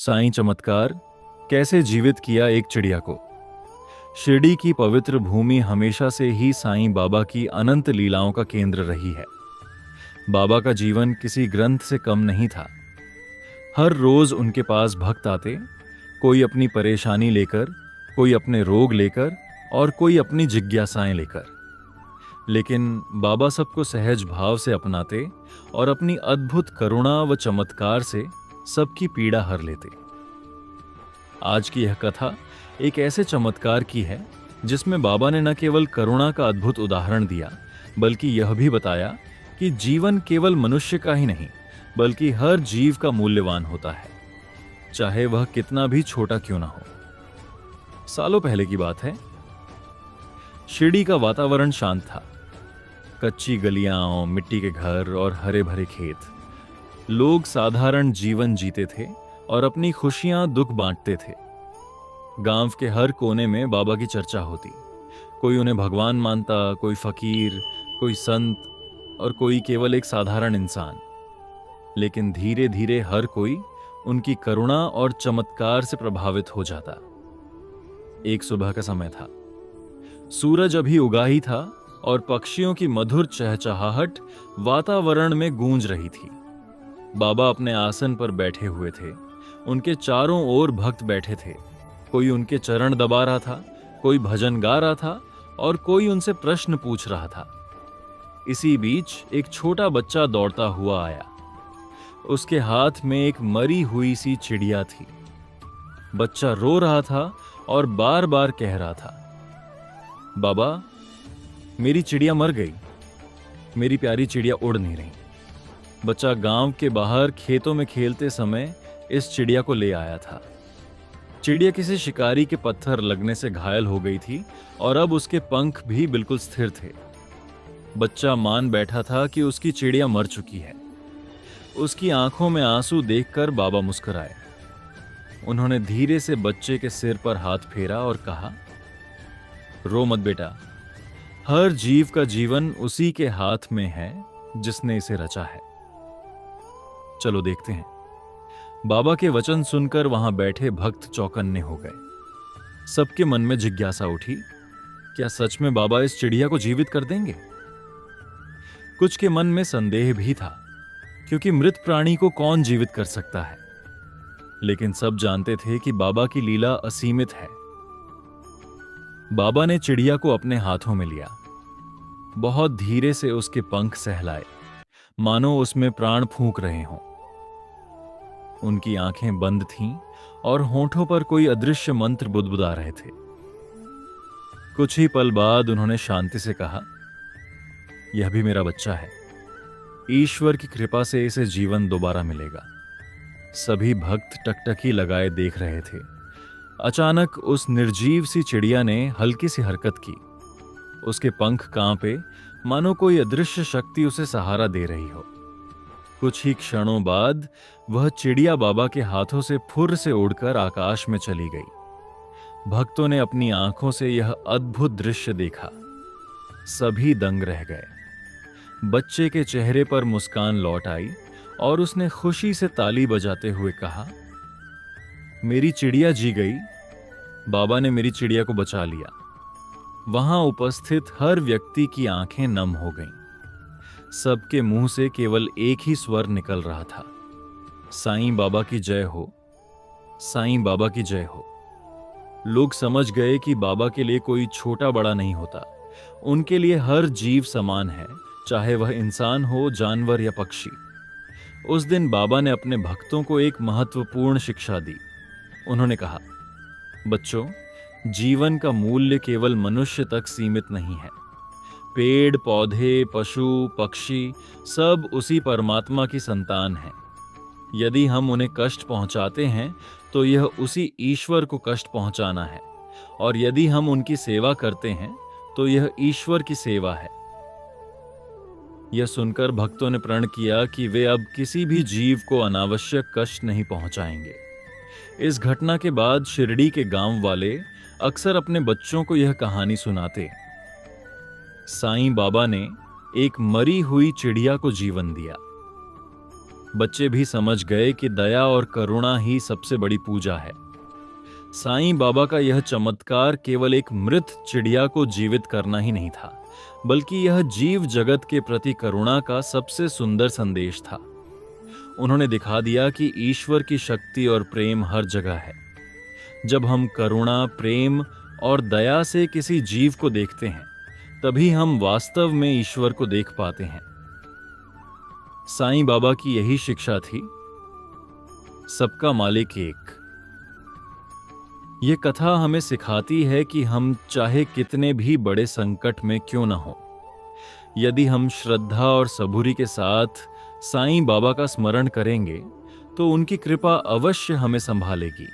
साईं चमत्कार कैसे जीवित किया एक चिड़िया को। शिरडी की पवित्र भूमि हमेशा से ही साईं बाबा की अनंत लीलाओं का केंद्र रही है। बाबा का जीवन किसी ग्रंथ से कम नहीं था। हर रोज उनके पास भक्त आते, कोई अपनी परेशानी लेकर, कोई अपने रोग लेकर और कोई अपनी जिज्ञासाएं लेकर। लेकिन बाबा सबको सहज भाव से अपनाते और अपनी अद्भुत करुणा व चमत्कार से सबकी पीड़ा हर लेते। आज की यह कथा एक ऐसे चमत्कार की है जिसमें बाबा ने न केवल करुणा का अद्भुत उदाहरण दिया, बल्कि यह भी बताया कि जीवन केवल मनुष्य का ही नहीं, बल्कि हर जीव का मूल्यवान होता है, चाहे वह कितना भी छोटा क्यों ना हो। सालों पहले की बात है। शिरडी का वातावरण शांत था। कच्ची गलियां, मिट्टी के घर और हरे भरे खेत। लोग साधारण जीवन जीते थे और अपनी खुशियां दुख बांटते थे। गांव के हर कोने में बाबा की चर्चा होती। कोई उन्हें भगवान मानता, कोई फकीर, कोई संत और कोई केवल एक साधारण इंसान। लेकिन धीरे धीरे हर कोई उनकी करुणा और चमत्कार से प्रभावित हो जाता। एक सुबह का समय था। सूरज अभी उगा ही था और पक्षियों की मधुर चहचहाहट वातावरण में गूंज रही थी। बाबा अपने आसन पर बैठे हुए थे। उनके चारों ओर भक्त बैठे थे। कोई उनके चरण दबा रहा था, कोई भजन गा रहा था और कोई उनसे प्रश्न पूछ रहा था। इसी बीच एक छोटा बच्चा दौड़ता हुआ आया। उसके हाथ में एक मरी हुई सी चिड़िया थी। बच्चा रो रहा था और बार बार कह रहा था, बाबा, मेरी चिड़िया मर गई, मेरी प्यारी चिड़िया उड़ नहीं रही। बच्चा गांव के बाहर खेतों में खेलते समय इस चिड़िया को ले आया था। चिड़िया किसी शिकारी के पत्थर लगने से घायल हो गई थी और अब उसके पंख भी बिल्कुल स्थिर थे। बच्चा मान बैठा था कि उसकी चिड़िया मर चुकी है। उसकी आंखों में आंसू देखकर बाबा मुस्कुराए। उन्होंने धीरे से बच्चे के सिर पर हाथ फेरा और कहा, रो मत बेटा, हर जीव का जीवन उसी के हाथ में है जिसने इसे रचा है। चलो देखते हैं। बाबा के वचन सुनकर वहां बैठे भक्त चौकन्ने हो गए। सबके मन में जिज्ञासा उठी, क्या सच में बाबा इस चिड़िया को जीवित कर देंगे? कुछ के मन में संदेह भी था, क्योंकि मृत प्राणी को कौन जीवित कर सकता है। लेकिन सब जानते थे कि बाबा की लीला असीमित है। बाबा ने चिड़िया को अपने हाथों में लिया। बहुत धीरे से उसके पंख सहलाए, मानो उसमें प्राण फूंक रहे हों। उनकी आंखें बंद थीं और होठों पर कोई अदृश्य मंत्र बुदबुदा रहे थे। कुछ ही पल बाद उन्होंने शांति से कहा, यह भी मेरा बच्चा है। ईश्वर की कृपा से इसे जीवन दोबारा मिलेगा। सभी भक्त टकटकी लगाए देख रहे थे। अचानक उस निर्जीव सी चिड़िया ने हल्की सी हरकत की। उसके पंख कांपे, मानो कोई अदृश्य शक्ति उसे सहारा दे रही हो। कुछ ही क्षणों बाद वह चिड़िया बाबा के हाथों से फुर्र से उड़कर आकाश में चली गई। भक्तों ने अपनी आंखों से यह अद्भुत दृश्य देखा। सभी दंग रह गए। बच्चे के चेहरे पर मुस्कान लौट आई और उसने खुशी से ताली बजाते हुए कहा, मेरी चिड़िया जी गई। बाबा ने मेरी चिड़िया को बचा लिया। वहां उपस्थित हर व्यक्ति की आंखें नम हो गईं। सबके मुंह से केवल एक ही स्वर निकल रहा था, साईं बाबा की जय हो, साईं बाबा की जय हो। लोग समझ गए कि बाबा के लिए कोई छोटा बड़ा नहीं होता। उनके लिए हर जीव समान है, चाहे वह इंसान हो, जानवर या पक्षी। उस दिन बाबा ने अपने भक्तों को एक महत्वपूर्ण शिक्षा दी। उन्होंने कहा, बच्चों, जीवन का मूल्य केवल मनुष्य तक सीमित नहीं है। पेड़ पौधे, पशु पक्षी सब उसी परमात्मा की संतान हैं। यदि हम उन्हें कष्ट पहुंचाते हैं तो यह उसी ईश्वर को कष्ट पहुंचाना है, और यदि हम उनकी सेवा करते हैं तो यह ईश्वर की सेवा है। यह सुनकर भक्तों ने प्रण किया कि वे अब किसी भी जीव को अनावश्यक कष्ट नहीं पहुंचाएंगे। इस घटना के बाद शिरडी के गांव वाले अक्सर अपने बच्चों को यह कहानी सुनाते। साईं बाबा ने एक मरी हुई चिड़िया को जीवन दिया। बच्चे भी समझ गए कि दया और करुणा ही सबसे बड़ी पूजा है। साईं बाबा का यह चमत्कार केवल एक मृत चिड़िया को जीवित करना ही नहीं था, बल्कि यह जीव जगत के प्रति करुणा का सबसे सुंदर संदेश था। उन्होंने दिखा दिया कि ईश्वर की शक्ति और प्रेम हर जगह है। जब हम करुणा, प्रेम और दया से किसी जीव को देखते हैं, तभी हम वास्तव में ईश्वर को देख पाते हैं। साईं बाबा की यही शिक्षा थी, सबका मालिक एक। ये कथा हमें सिखाती है कि हम चाहे कितने भी बड़े संकट में क्यों न हो, यदि हम श्रद्धा और सबूरी के साथ साईं बाबा का स्मरण करेंगे तो उनकी कृपा अवश्य हमें संभालेगी।